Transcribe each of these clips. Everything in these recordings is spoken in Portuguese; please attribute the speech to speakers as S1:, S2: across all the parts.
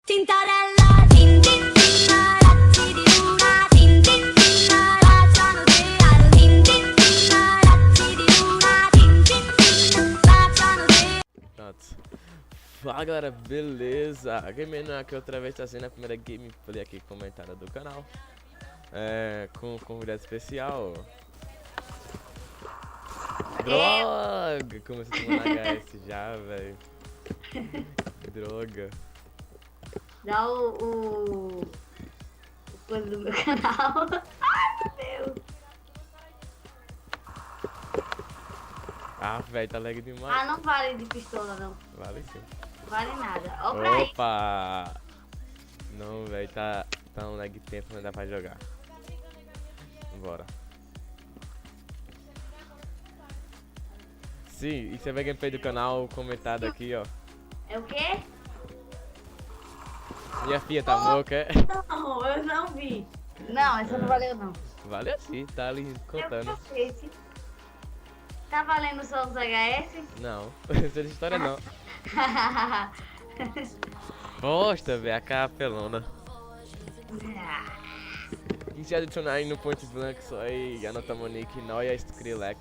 S1: Tintarella, tin tin tin, razzi di luna, tin tin tin, baciano te, tin tin tin, razzi di luna, tin tin tin, baciano te.
S2: Pronto. Fala galera, beleza? Gamer aqui outra vez trazendo a primeira gameplay aqui comentada do canal. Com um convidado especial. Droga! Começou a tomar HS já, velho. Droga.
S3: Dá o coisa do meu canal. Ai, meu Deus.
S2: Ah, velho, tá lag demais.
S3: Ah, não vale de pistola, não.
S2: Vale sim.
S3: Vale nada. Ó pra aí.
S2: Opa! Não, velho, tá um lag tempo, não dá pra jogar. Bora. Sim, e você vê a gameplay do canal comentado aqui, ó.
S3: É o quê?
S2: Minha filha tá louca, é?
S3: Não, eu não vi. Não, essa não valeu, não.
S2: Vale assim, tá ali contando.
S3: Eu cacete. Tá valendo só os HS?
S2: Não, essa história não. Posta, velho, a capelona. E se adicionar aí no Point Blank, só aí anota Monique, Noia, Skrillex.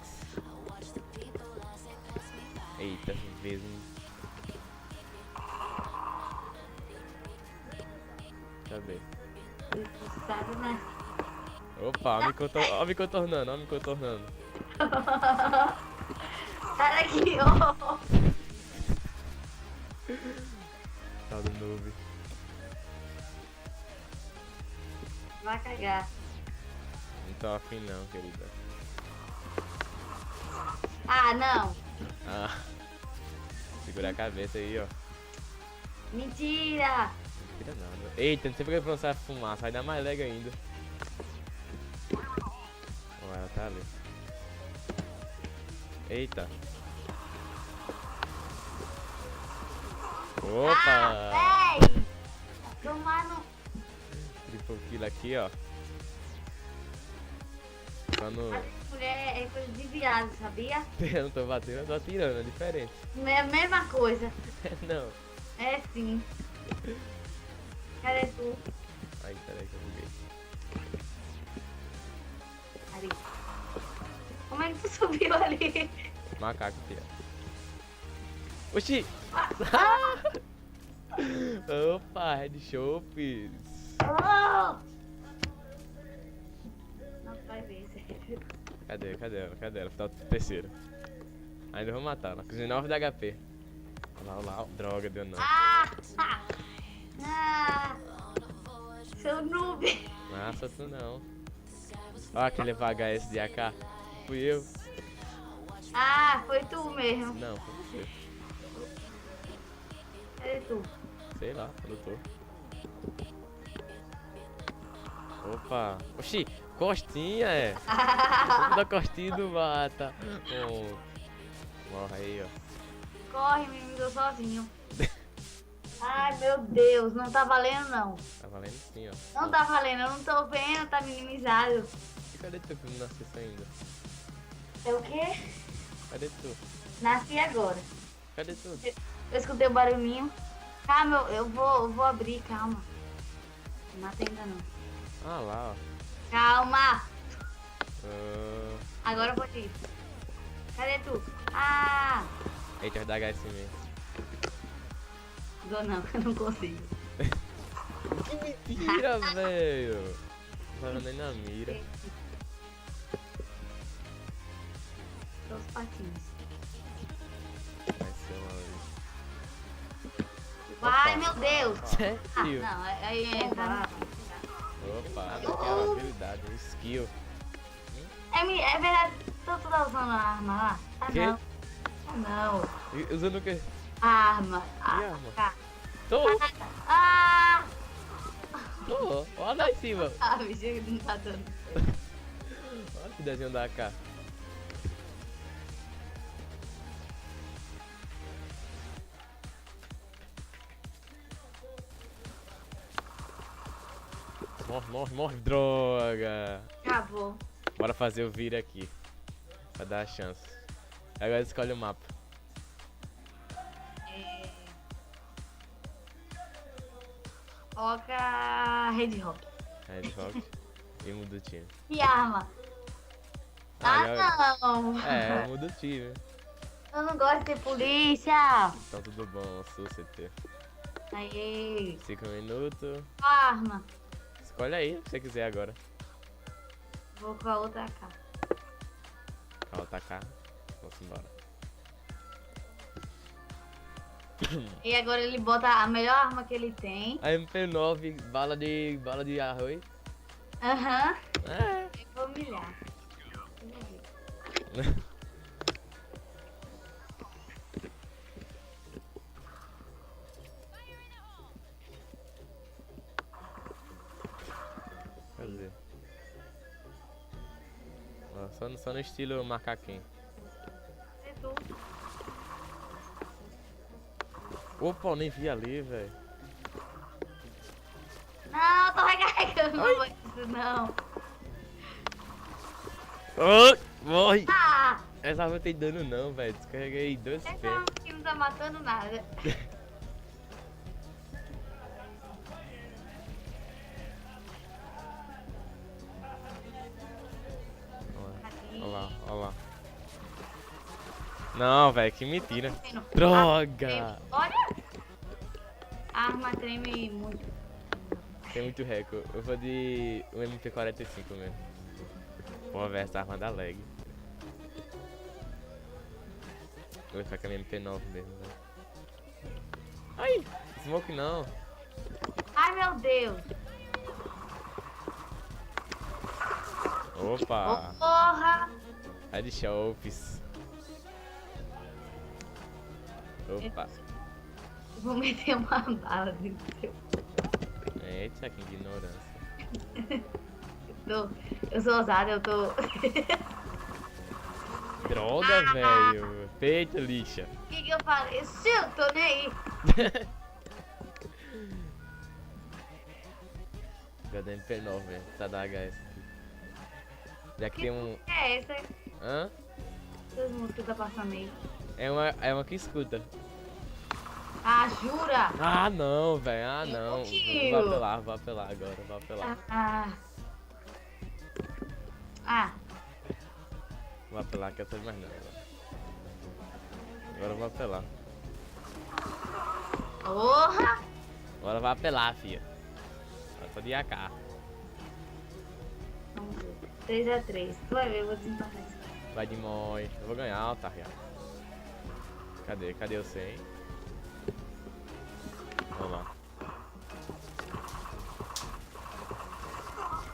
S2: Eita, mesmo. Deixa eu ver.
S3: Sabe, né?
S2: Opa, ó me contornando, ó me contornando.
S3: Sai daqui, ó.
S2: Tá do noob.
S3: Vai cagar.
S2: Não tô afim não, querida.
S3: Ah, não.
S2: Ah, segura a cabeça aí, ó.
S3: Mentira.
S2: Não tira nada. Eita, não sei porque você vai fumar, sai dar mais lag ainda. Ó, ela tá ali. Eita. Opa!
S3: Ah, véi. Tomar no...
S2: Triple kill aqui, ó. Quando
S3: Mulher é coisa de viado, sabia?
S2: eu não tô batendo, eu tô atirando, é diferente.
S3: É a mesma coisa.
S2: Não.
S3: É sim. Cadê tu?
S2: Aí, peraí que eu buguei.
S3: Ali. Como é que tu subiu ali?
S2: Macaco aqui, ó. Oxi! Opa, Red Chopes.
S3: Oh! Não vai ver, sério.
S2: Cadê ela? Cadê ela? Tá o terceiro. Ainda vou matar ela. Cozinha 9 da HP. Olha lá, ó. Droga, deu não.
S3: Ah! Ah! Seu noob!
S2: Nossa, tu não. Ó, aquele HS de AK. Fui eu.
S3: Ah, foi tu mesmo.
S2: Não, foi você.
S3: Cadê tu?
S2: Sei lá, eu tô. Opa. Oxi, costinha é. Da costinha do mata. Oh. Morre aí, ó.
S3: Corre, me mandou sozinho. Ai, meu Deus, não tá valendo não.
S2: Tá valendo sim, ó.
S3: Não tá valendo, eu não tô vendo, tá minimizado.
S2: E cadê tu que não nasceu ainda?
S3: É o quê?
S2: Cadê tu?
S3: Nasci agora.
S2: Cadê tu?
S3: Eu escutei o barulhinho. Calma, eu vou abrir, calma. Não mata ainda não.
S2: Ah lá, ó.
S3: Calma!
S2: Ah,
S3: Agora pode ir. Cadê tu? Ah!
S2: eita, vai dar HS em mim.
S3: Dou não, eu não consigo.
S2: Que mentira, velho. Não tava nem na mira.
S3: Só os patinhos.
S2: Vai ser uma vez.
S3: Vai,
S2: Opa.
S3: meu Deus! Ah,
S2: Sério?
S3: não, aí entra.
S2: Opa, tem uma habilidade, um skill.
S3: É verdade, tu tá usando a arma lá? Ah,
S2: Quê?
S3: não. Ah, não.
S2: E usando o quê?
S3: A arma.
S2: Que arma?
S3: Ah,
S2: Tô,
S3: ah,
S2: tô. Olha lá em cima.
S3: ah, bicho, não tá dando.
S2: Olha que desenho da AK. Morre, morre, morre, droga.
S3: Acabou.
S2: Bora fazer o vira aqui. Pra dar a chance. Agora escolhe o mapa.
S3: Coloca Red Rock.
S2: Red Rock. E muda o time.
S3: E arma?
S2: Ah,
S3: Não!
S2: É, muda o time.
S3: Eu não gosto de ter polícia.
S2: Então tudo bom, Sucete.
S3: Aí.
S2: 5 minutos.
S3: Arma.
S2: Escolhe aí o que você quiser agora.
S3: Vou com a outra cá.
S2: Calma, tá cá. Vamos embora.
S3: E agora ele bota a melhor arma que ele tem.
S2: A MP9, bala de arroz.
S3: Aham.
S2: É.
S3: Eu vou humilhar. Eu vou ver.
S2: Cadê? Ó, só no estilo macaquinho.
S3: É tu.
S2: Opa, eu nem vi ali, velho.
S3: Não, tô recarregando. Não vou isso, não.
S2: Ai, morre!
S3: Ah!
S2: Essa arma tem dano não, velho. Descarreguei 2
S3: Essa
S2: P.
S3: arma que não tá matando nada.
S2: Olha lá, olha lá. Não, velho, que mentira.
S3: Treme.
S2: Droga!
S3: Olha! A arma treme muito.
S2: Tem muito reco. Eu vou de um MP45 mesmo. Pô, velho, essa arma dá lag. Eu vou ficar com a minha MP9 mesmo, velho. Ai! Smoke não.
S3: Ai, meu Deus.
S2: Opa!
S3: Oh, porra!
S2: Headshots. Opa!
S3: Eu vou meter uma bala dentro do seu.
S2: Eita, que ignorância.
S3: Eu sou ousada, eu tô.
S2: Droga, velho. Feita, lixa.
S3: O que eu falei? Eu tô nem aí.
S2: Cadê MP9, velho? Tá da HS aqui. Já que tem um.
S3: É essa?
S2: Hã?
S3: Essas músicas tá passando aí.
S2: É uma que escuta.
S3: Ah, jura?
S2: Ah, não, velho. Ah, não.
S3: Tio.
S2: Vou apelar agora. Vou apelar.
S3: Ah.
S2: Vou apelar que eu tô mais não. Agora eu vou apelar.
S3: Porra!
S2: Agora vai apelar, filha. Eu tô de AK.
S3: Vamos ver. 3x3. Tu vai ver, eu vou desempatar isso.
S2: Vai de mói. Eu vou ganhar, Otário. Cadê? Cadê o 100? Vamos lá.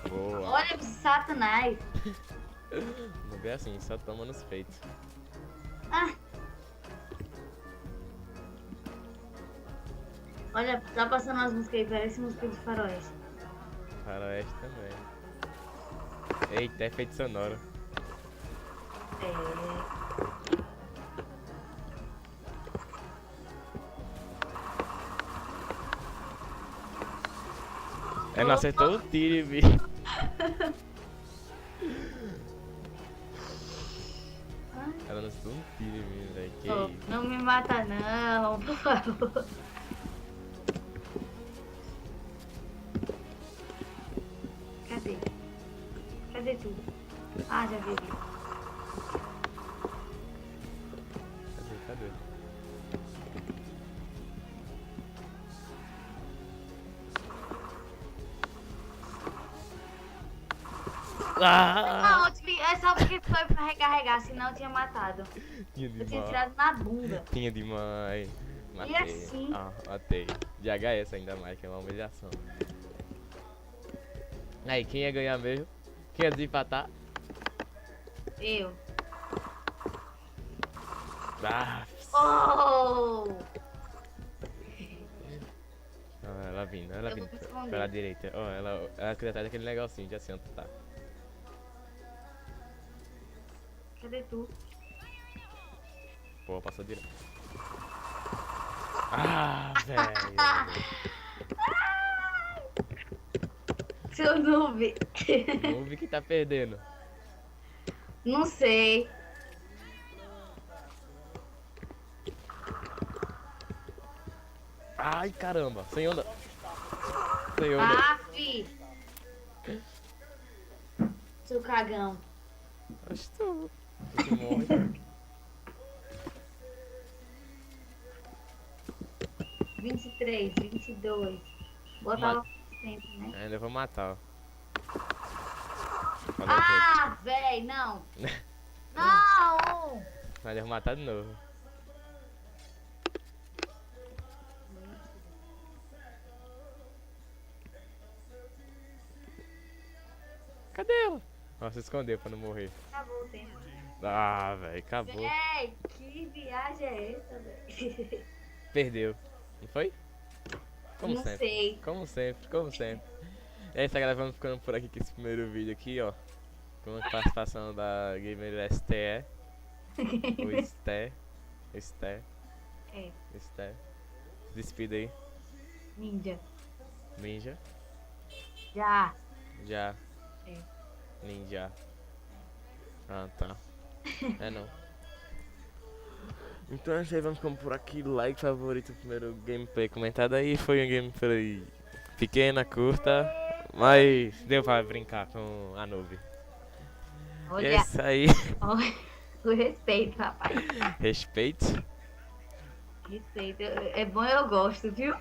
S2: Boa.
S3: Olha pro Satanás.
S2: Não vê assim, só toma nos peitos.
S3: Ah. Olha, tá passando umas músicas aí, parece música de faroeste.
S2: Faroeste também. Eita, efeito sonoro.
S3: É.
S2: Ela acertou o tiro, bicho. Ela não acertou um tiro em mim, velho. Que
S3: Oh,
S2: isso?
S3: não me mata não, por favor. Cadê? Cadê tu? Ah, já vi.
S2: Cadê? Ah!
S3: Não, é só porque foi pra recarregar, senão eu tinha matado.
S2: Tinha
S3: Eu tinha
S2: demais.
S3: tirado na bunda.
S2: Tinha demais. Matei.
S3: assim?
S2: Ah, matei. De HS ainda mais, que é uma humilhação. Aí, quem ia ganhar mesmo? Quem ia desempatar?
S3: Eu.
S2: Ah,
S3: Oh!
S2: ela vindo,
S3: Eu vou me esconder.
S2: pela direita. Ó, ela queria atrás daquele negocinho, já sei onde tá.
S3: Cadê tu?
S2: Pô, passou direto. Ah, velho.
S3: Seu noob.
S2: Não vi que tá perdendo.
S3: Não sei.
S2: Ai, caramba. Sem onda. Senhor, né?
S3: Ah, fi. Seu cagão.
S2: Acho tu. Tu morre.
S3: 23, 22. Botava sempre, né?
S2: Ainda vou matar, ó. Falou,
S3: Ah, véi, não. Não!
S2: mas eu vou matar de novo. Cadê ela? Nossa, se escondeu pra não morrer.
S3: Acabou o tempo.
S2: Ah, velho, acabou.
S3: Véi, que viagem é essa, véi?
S2: Perdeu. Não foi? Como
S3: Não
S2: sempre.
S3: sei.
S2: Como sempre, como sempre. É isso, galera, vamos ficando por aqui com esse primeiro vídeo aqui, ó. Com a participação da gamer STE. O Sté. Sté.
S3: É,
S2: Sté. Se despida aí.
S3: ninja.
S2: Ninja.
S3: Já.
S2: Já.
S3: É.
S2: Ninja. Ah, tá. É não. Então é isso aí, vamos ficando por aqui. Like, favorito, primeiro gameplay comentado aí. Foi um gameplay pequena, curta, mas deu pra brincar com a nuvem. E é
S3: Olha,
S2: isso aí.
S3: o respeito, rapaz.
S2: Respeito.
S3: Respeito. É bom, eu gosto, viu?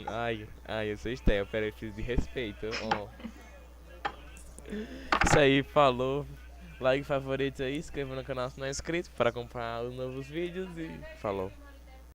S2: Ai, eu sou Estel, peraí, preciso de respeito. Ó. Isso aí, falou. Like, favorito aí, inscreva no canal se não é inscrito para acompanhar os novos vídeos e falou.